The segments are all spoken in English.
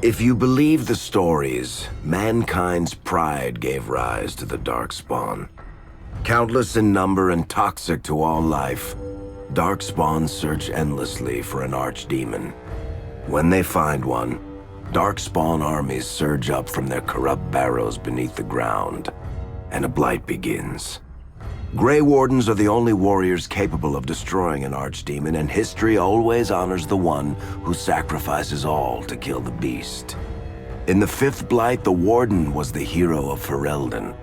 If you believe the stories, mankind's pride gave rise to the Darkspawn. Countless in number and toxic to all life, Darkspawns search endlessly for an archdemon. When they find one, Darkspawn armies surge up from their corrupt barrows beneath the ground, and a blight begins. Grey Wardens are the only warriors capable of destroying an archdemon, and history always honors the one who sacrifices all to kill the beast. In the fifth blight, the Warden was the hero of Ferelden,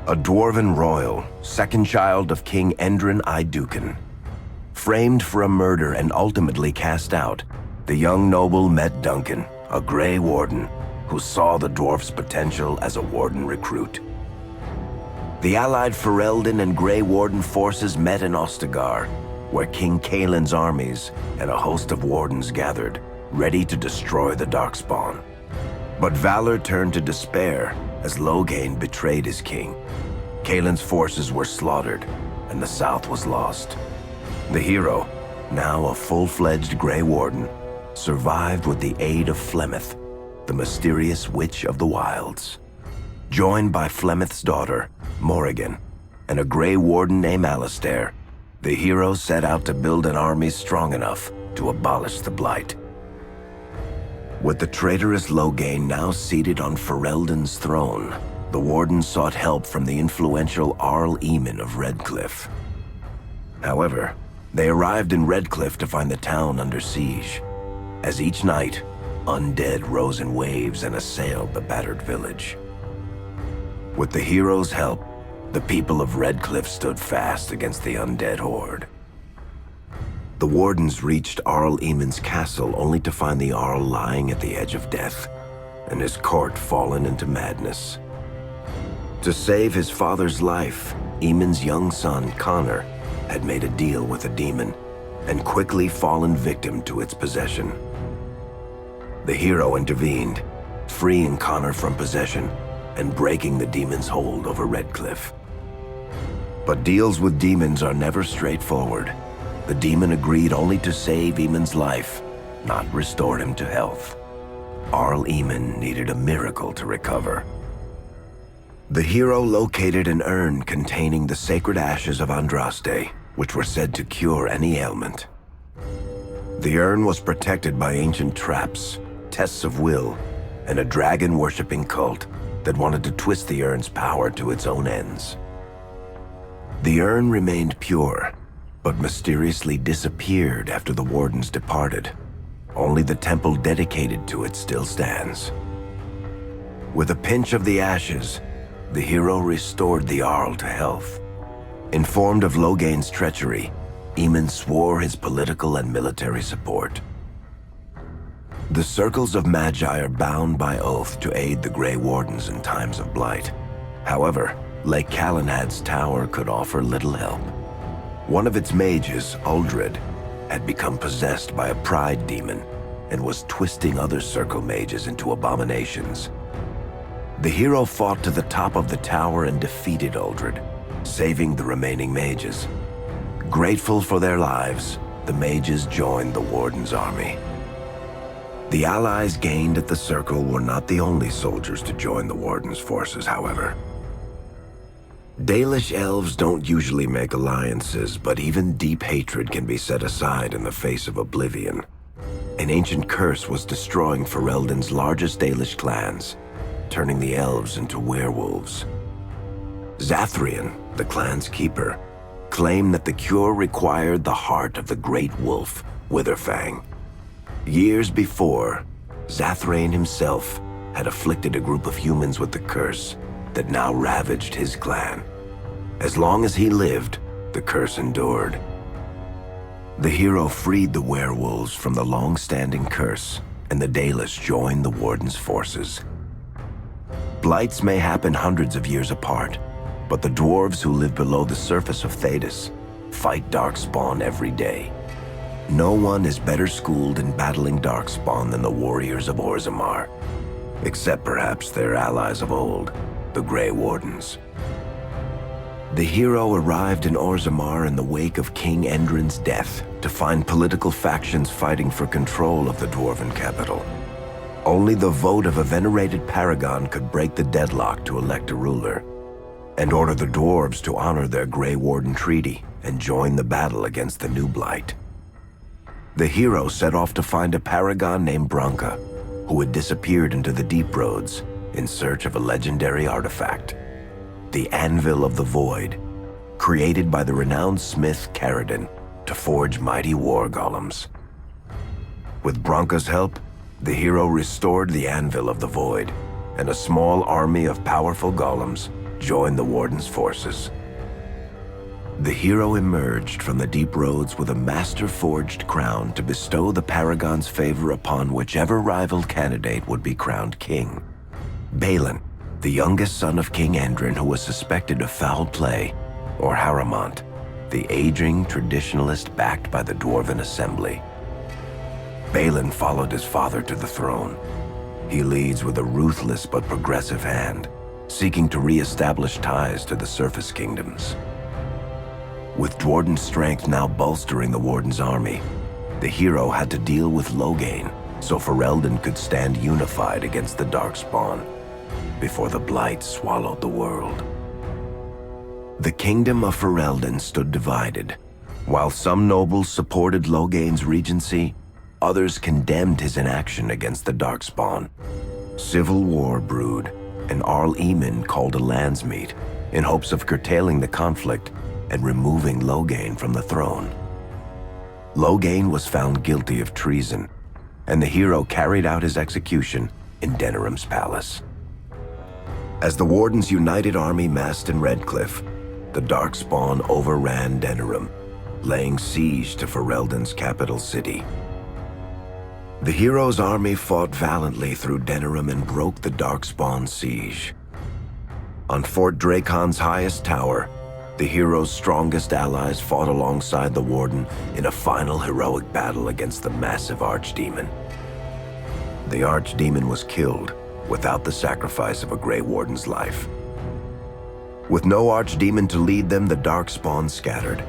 a dwarven royal, second child of King Endrin Iduken. Framed for a murder and ultimately cast out, the young noble met Duncan, a Grey Warden, who saw the dwarf's potential as a Warden recruit. The allied Ferelden and Grey Warden forces met in Ostagar, where King Kaelin's armies and a host of Wardens gathered, ready to destroy the Darkspawn. But valor turned to despair as Loghain betrayed his king. Kaelin's forces were slaughtered, and the South was lost. The hero, now a full-fledged Grey Warden, survived with the aid of Flemeth, the mysterious witch of the wilds. Joined by Flemeth's daughter, Morrigan, and a Grey Warden named Alistair, the hero set out to build an army strong enough to abolish the Blight. With the traitorous Loghain now seated on Ferelden's throne, the Warden sought help from the influential Arl Eamon of Redcliffe. However, they arrived in Redcliffe to find the town under siege. As each night, undead rose in waves and assailed the battered village. With the hero's help, the people of Redcliffe stood fast against the undead horde. The Wardens reached Arl Eamon's castle only to find the Arl lying at the edge of death, and his court fallen into madness. To save his father's life, Eamon's young son, Connor, had made a deal with a demon, and quickly fallen victim to its possession. The hero intervened, freeing Connor from possession and breaking the demon's hold over Redcliffe. But deals with demons are never straightforward. The demon agreed only to save Eamon's life, not restore him to health. Arl Eamon needed a miracle to recover. The hero located an urn containing the sacred ashes of Andraste, which were said to cure any ailment. The urn was protected by ancient traps, tests of will, and a dragon-worshipping cult that wanted to twist the urn's power to its own ends. The urn remained pure, but mysteriously disappeared after the Wardens departed. Only the temple dedicated to it still stands. With a pinch of the ashes, the hero restored the Arl to health. Informed of Loghain's treachery, Eamon swore his political and military support. The circles of Magi are bound by oath to aid the Grey Wardens in times of blight. However, Lake Calenhad's tower could offer little help. One of its mages, Uldred, had become possessed by a pride demon and was twisting other circle mages into abominations. The hero fought to the top of the tower and defeated Uldred, saving the remaining mages. Grateful for their lives, the mages joined the Warden's army. The allies gained at the circle were not the only soldiers to join the Warden's forces, however. Dalish elves don't usually make alliances, but even deep hatred can be set aside in the face of oblivion. An ancient curse was destroying Ferelden's largest Dalish clans, turning the elves into werewolves. Zathrian, the clan's keeper, claimed that the cure required the heart of the great wolf, Witherfang. Years before, Zathrain himself had afflicted a group of humans with the curse that now ravaged his clan. As long as he lived, the curse endured. The hero freed the werewolves from the long-standing curse, and the Dalish joined the Warden's forces. Blights may happen hundreds of years apart, but the dwarves who live below the surface of Thedas fight Darkspawn every day. No one is better schooled in battling Darkspawn than the warriors of Orzammar, except perhaps their allies of old, the Grey Wardens. The hero arrived in Orzammar in the wake of King Endrin's death to find political factions fighting for control of the dwarven capital. Only the vote of a venerated paragon could break the deadlock to elect a ruler, and order the dwarves to honor their Grey Warden treaty and join the battle against the new blight. The hero set off to find a paragon named Branka, who had disappeared into the deep roads in search of a legendary artifact, the Anvil of the Void, created by the renowned smith Caradon to forge mighty war golems. With Branka's help, the hero restored the Anvil of the Void, and a small army of powerful golems joined the Warden's forces. The hero emerged from the deep roads with a master-forged crown to bestow the paragon's favor upon whichever rival candidate would be crowned king. Balin, the youngest son of King Endrin, who was suspected of foul play, or Haramont, the aging traditionalist backed by the Dwarven Assembly. Balin followed his father to the throne. He leads with a ruthless but progressive hand, seeking to re-establish ties to the surface kingdoms. With Dwarden's strength now bolstering the Warden's army, the hero had to deal with Loghain so Ferelden could stand unified against the Darkspawn before the Blight swallowed the world. The kingdom of Ferelden stood divided. While some nobles supported Loghain's regency, others condemned his inaction against the Darkspawn. Civil war brewed, and Arl Eamon called a landsmeet in hopes of curtailing the conflict and removing Loghain from the throne. Loghain was found guilty of treason, and the hero carried out his execution in Denerim's palace. As the Warden's united army massed in Redcliffe, the Darkspawn overran Denerim, laying siege to Ferelden's capital city. The hero's army fought valiantly through Denerim and broke the Darkspawn's siege. On Fort Dracon's highest tower, the hero's strongest allies fought alongside the Warden in a final heroic battle against the massive Archdemon. The Archdemon was killed without the sacrifice of a Grey Warden's life. With no Archdemon to lead them, the Darkspawn scattered.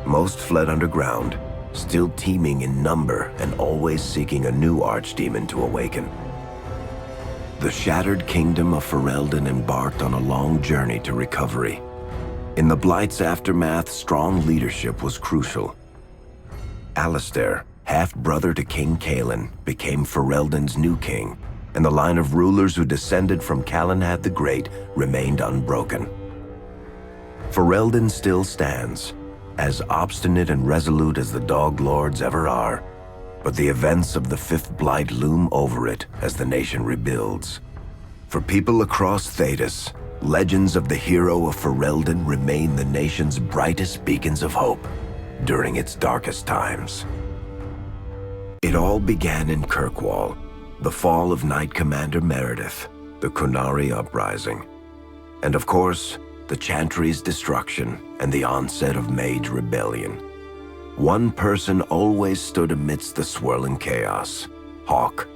Most fled underground, still teeming in number and always seeking a new Archdemon to awaken. The shattered kingdom of Ferelden embarked on a long journey to recovery. In the Blight's aftermath, strong leadership was crucial. Alistair, half-brother to King Cailan, became Ferelden's new king, and the line of rulers who descended from Calenhad the Great remained unbroken. Ferelden still stands, as obstinate and resolute as the Dog Lords ever are, but the events of the Fifth Blight loom over it as the nation rebuilds. For people across Thedas, legends of the hero of Ferelden remain the nation's brightest beacons of hope during its darkest times. It all began in Kirkwall, the fall of Knight Commander Meredith, the Kunari Uprising, and of course, the Chantry's destruction and the onset of Mage Rebellion. One person always stood amidst the swirling chaos: Hawk,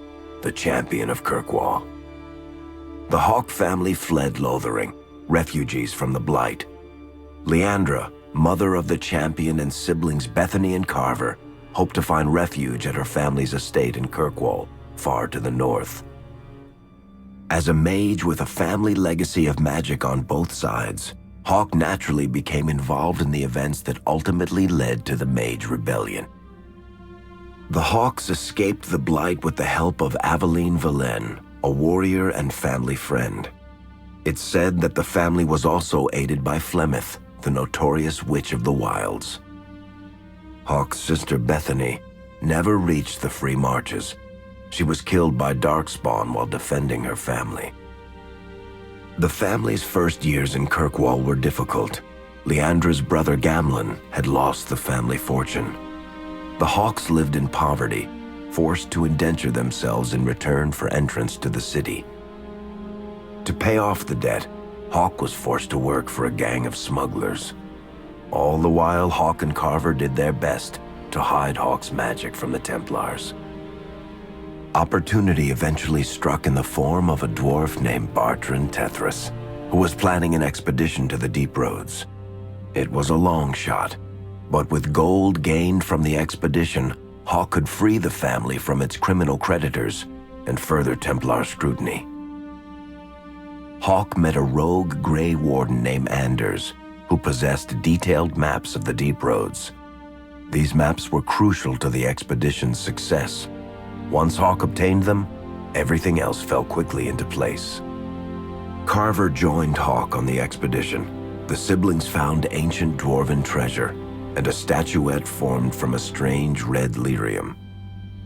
the champion of Kirkwall. The Hawk family fled Lothering, refugees from the Blight. Leandra, mother of the champion, and siblings Bethany and Carver, hoped to find refuge at her family's estate in Kirkwall, far to the north. As a mage with a family legacy of magic on both sides, Hawk naturally became involved in the events that ultimately led to the Mage Rebellion. The Hawks escaped the Blight with the help of Aveline Valen, a warrior and family friend. It's said that the family was also aided by Flemeth, the notorious witch of the wilds. Hawk's sister Bethany never reached the Free Marches. She was killed by Darkspawn while defending her family. The family's first years in Kirkwall were difficult. Leandra's brother Gamlin had lost the family fortune. The Hawks lived in poverty, forced to indenture themselves in return for entrance to the city. To pay off the debt, Hawk was forced to work for a gang of smugglers. All the while, Hawk and Carver did their best to hide Hawk's magic from the Templars. Opportunity eventually struck in the form of a dwarf named Bartran Tethras, who was planning an expedition to the Deep Roads. It was a long shot, but with gold gained from the expedition, Hawk could free the family from its criminal creditors and further Templar scrutiny. Hawk met a rogue Grey Warden named Anders, who possessed detailed maps of the deep roads. These maps were crucial to the expedition's success. Once Hawk obtained them, everything else fell quickly into place. Carver joined Hawk on the expedition. The siblings found ancient dwarven treasure and a statuette formed from a strange red lyrium.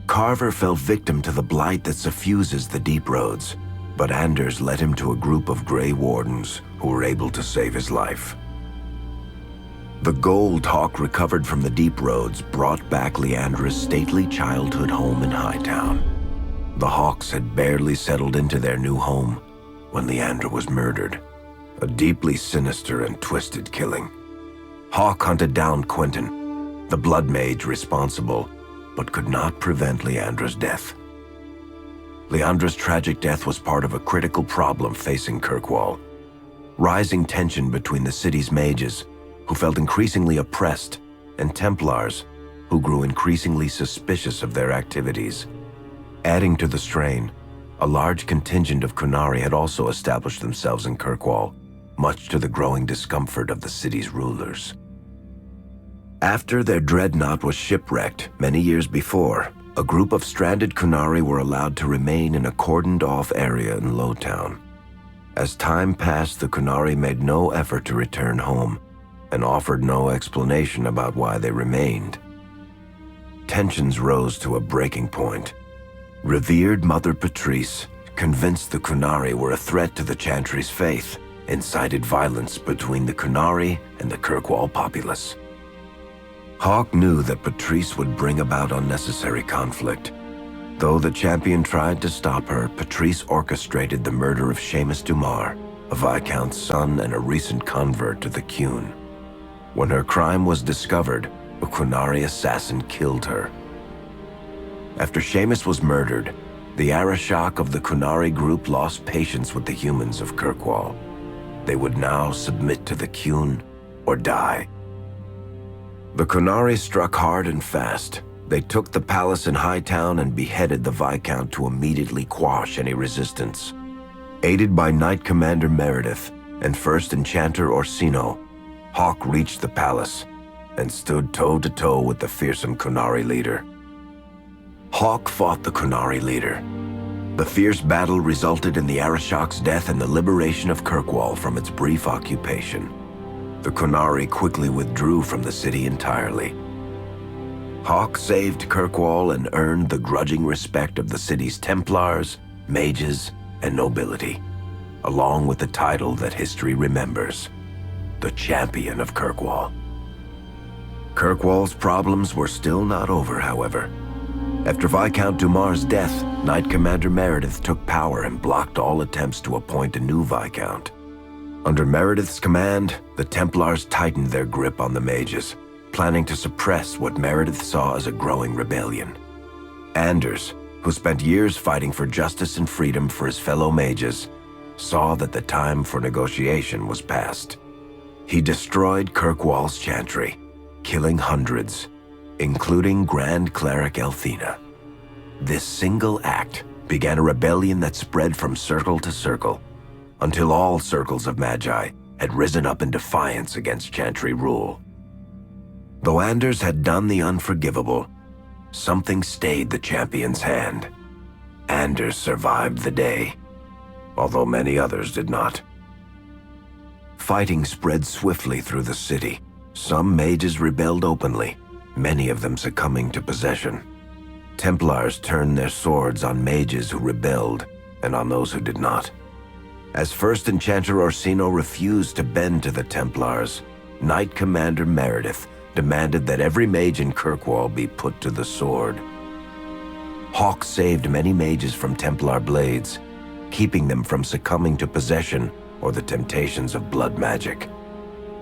Carver fell victim to the blight that suffuses the deep roads, but Anders led him to a group of Grey Wardens who were able to save his life. The gold Hawk recovered from the deep roads brought back Leandra's stately childhood home in Hightown. The Hawks had barely settled into their new home when Leandra was murdered, a deeply sinister and twisted killing. Hawk hunted down Quentin, the blood mage responsible, but could not prevent Leandra's death. Leandra's tragic death was part of a critical problem facing Kirkwall. Rising tension between the city's mages, who felt increasingly oppressed, and Templars, who grew increasingly suspicious of their activities. Adding to the strain, a large contingent of Kunari had also established themselves in Kirkwall, much to the growing discomfort of the city's rulers. After their dreadnought was shipwrecked many years before, a group of stranded Kunari were allowed to remain in a cordoned-off area in Lowtown. As time passed, the Kunari made no effort to return home and offered no explanation about why they remained. Tensions rose to a breaking point. Revered Mother Patrice, convinced the Kunari were a threat to the Chantry's faith, incited violence between the Kunari and the Kirkwall populace. Hawk knew that Patrice would bring about unnecessary conflict. Though the champion tried to stop her, Patrice orchestrated the murder of Seamus Dumar, a Viscount's son and a recent convert to the Qun. When her crime was discovered, a Kunari assassin killed her. After Seamus was murdered, the Arishok of the Kunari group lost patience with the humans of Kirkwall. They would now submit to the Qun or die. The Kunari struck hard and fast. They took the palace in Hightown and beheaded the Viscount to immediately quash any resistance. Aided by Knight Commander Meredith and First Enchanter Orsino, Hawk reached the palace and stood toe-to-toe with the fearsome Kunari leader. Hawk fought the Kunari leader. The fierce battle resulted in the Arishok's death and the liberation of Kirkwall from its brief occupation. The Kunari quickly withdrew from the city entirely. Hawk saved Kirkwall and earned the grudging respect of the city's Templars, mages, and nobility, along with the title that history remembers, the Champion of Kirkwall. Kirkwall's problems were still not over, however. After Viscount Dumar's death, Knight Commander Meredith took power and blocked all attempts to appoint a new Viscount. Under Meredith's command, the Templars tightened their grip on the mages, planning to suppress what Meredith saw as a growing rebellion. Anders, who spent years fighting for justice and freedom for his fellow mages, saw that the time for negotiation was past. He destroyed Kirkwall's chantry, killing hundreds, including Grand Cleric Elthina. This single act began a rebellion that spread from circle to circle, until all circles of Magi had risen up in defiance against chantry rule. Though Anders had done the unforgivable, something stayed the champion's hand. Anders survived the day, although many others did not. Fighting spread swiftly through the city. Some mages rebelled openly, many of them succumbing to possession. Templars turned their swords on mages who rebelled and on those who did not. As First Enchanter Orsino refused to bend to the Templars, Knight Commander Meredith demanded that every mage in Kirkwall be put to the sword. Hawk saved many mages from Templar blades, keeping them from succumbing to possession or the temptations of blood magic.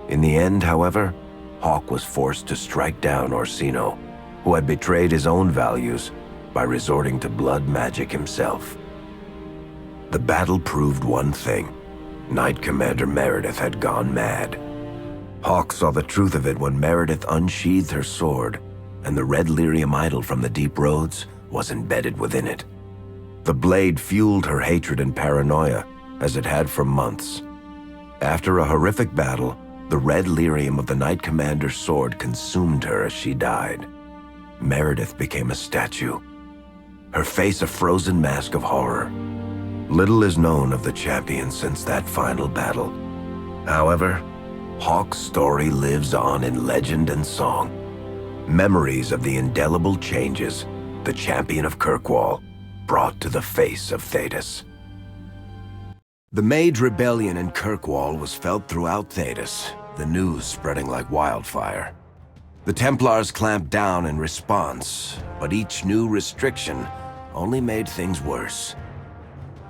In the end, however, Hawk was forced to strike down Orsino, who had betrayed his own values by resorting to blood magic himself. The battle proved one thing: Knight Commander Meredith had gone mad. Hawk saw the truth of it when Meredith unsheathed her sword, and the red lyrium idol from the deep roads was embedded within it. The blade fueled her hatred and paranoia, as it had for months. After a horrific battle, the red lyrium of the Knight Commander's sword consumed her as she died. Meredith became a statue, her face a frozen mask of horror. Little is known of the champion since that final battle. However, Hawke's story lives on in legend and song. Memories of the indelible changes the champion of Kirkwall brought to the face of Thedas. The Mage Rebellion in Kirkwall was felt throughout Thedas, the news spreading like wildfire. The Templars clamped down in response, but each new restriction only made things worse.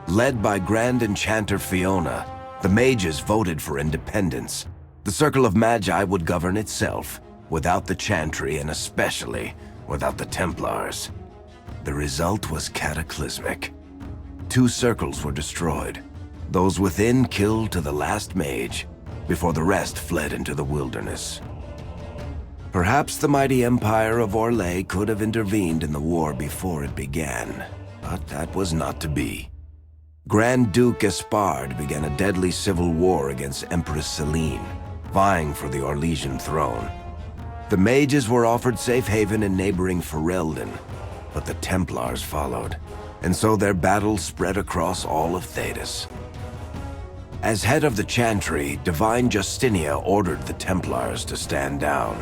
Led by Grand Enchanter Fiona, the mages voted for independence. The Circle of Magi would govern itself, without the Chantry and especially without the Templars. The result was cataclysmic. 2 circles were destroyed. Those within killed to the last mage, before the rest fled into the wilderness. Perhaps the mighty Empire of Orlais could have intervened in the war before it began, but that was not to be. Grand Duke Espard began a deadly civil war against Empress Celine, vying for the Orlesian throne. The mages were offered safe haven in neighboring Ferelden, but the Templars followed, and so their battle spread across all of Thedas. As head of the Chantry, Divine Justinia ordered the Templars to stand down.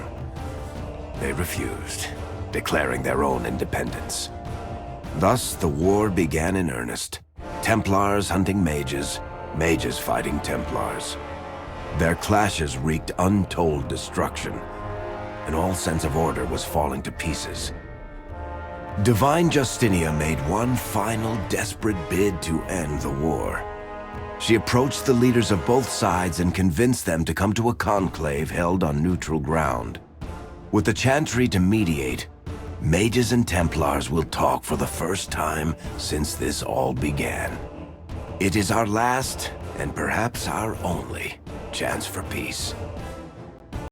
They refused, declaring their own independence. Thus, the war began in earnest. Templars hunting mages, mages fighting Templars. Their clashes wreaked untold destruction, and all sense of order was falling to pieces. Divine Justinia made one final desperate bid to end the war. She approached the leaders of both sides and convinced them to come to a conclave held on neutral ground. With the Chantry to mediate, mages and Templars will talk for the first time since this all began. It is our last, and perhaps our only, chance for peace.